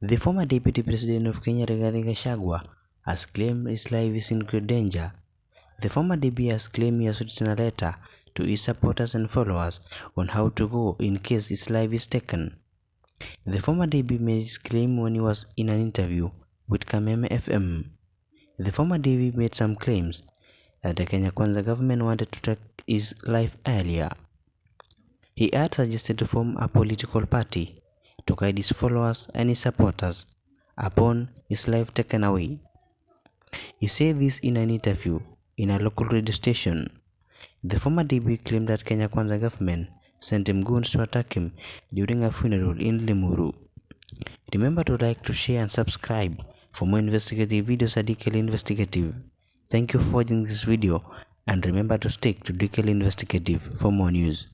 The former Deputy President of Kenya, Rigathi Gachagua, has claimed his life is in great danger. The former DP has claimed he has written a letter to his supporters and followers on how to go in case his life is taken. The former DP made his claim when he was in an interview with Kameme FM. The former DP made some claims that the Kenya Kwanza government wanted to take his life earlier. He had suggested to form a political party to guide his followers and his supporters upon his life taken away. He said this in an interview in a local radio station. The former DP claimed that Kenya Kwanza government sent him goons to attack him during a funeral in Limuru. Remember to like, to share and subscribe for more investigative videos at DKL Investigative. Thank you for watching this video and remember to stick to DKL Investigative for more news.